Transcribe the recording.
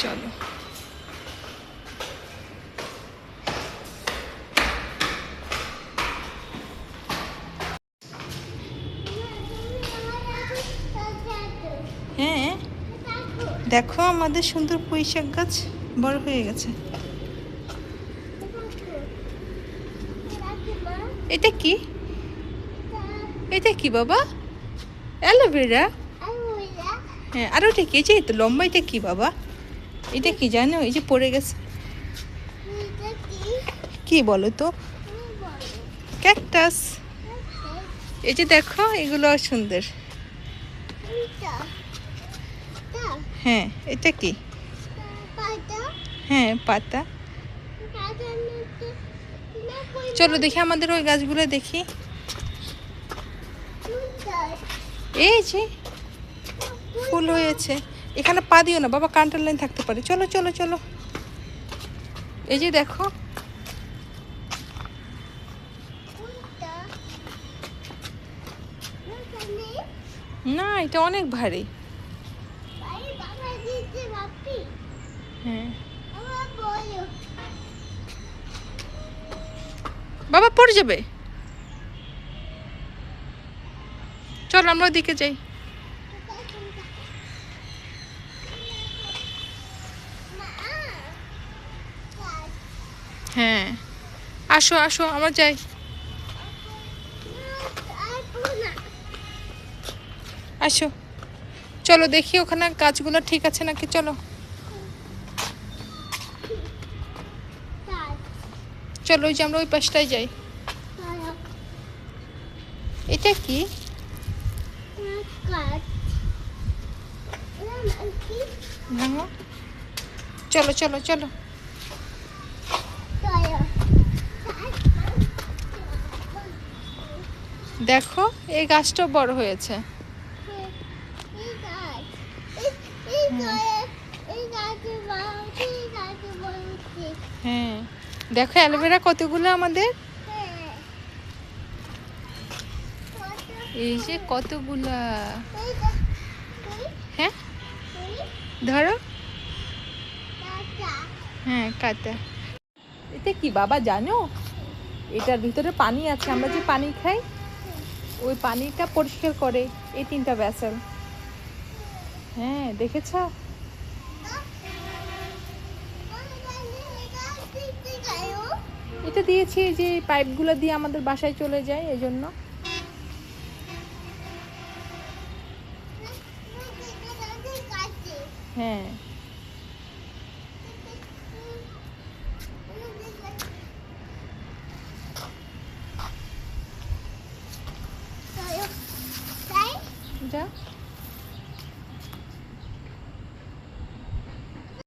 চলো। হ্যাঁ, দেখো আমাদের সুন্দর পুঁই শাক গাছ বড় হয়ে গেছে। এটা কি? এটা কি বাবা? অ্যালোভেরা? হ্যাঁ, আর ওটা কি? এই তো লম্বা, এটা কি বাবা? এটা কি জানো? এই যে পড়ে গেছে, কি বলো তো? ক্যাকটাস। এই যে দেখো, এগুলো সুন্দর। হ্যাঁ, এটা কি? হ্যাঁ, পাতা। চলো দেখি আমাদের ওই গাছগুলো দেখি। এই যে ফুল হয়েছে। এখানে পা দিও না বাবা, কান্টার লাইন থাকতে পারে। চলো চলো চলো। এই যে দেখো, না এটা অনেক ভারী। হ্যাঁ বাবা, পড়ে যাবে। চলো আমরা ওদিকে যাই। হ্যাঁ, আসো আসো, আমরা যাই। আসো, চলো দেখি ওখানে গাছগুলো ঠিক আছে নাকি। চলো চলো, ওই যে আমরা ওই পাশটায় যাই। এটা কি? ভাঙো। চলো চলো চলো। দেখো এই গাছটা বড় হয়েছে। হ্যাঁ, দেখো অ্যালোভেরা কতগুলো আমাদের। এই যে কতগুলা। হ্যাঁ, ধরো। হ্যাঁ, কাটা। এটা কি বাবা জানো? এটার ভিতরে পানি আছে। আমরা যে পানি খাই, ওই পানিটা পরিষ্কার করে এই 3টা ভেসেল। হ্যাঁ, দেখেছ? এটা দিয়েছি যে পাইপগুলো দিয়ে আমাদের বাসায় চলে যায়, এজন্য। হ্যাঁ, যা।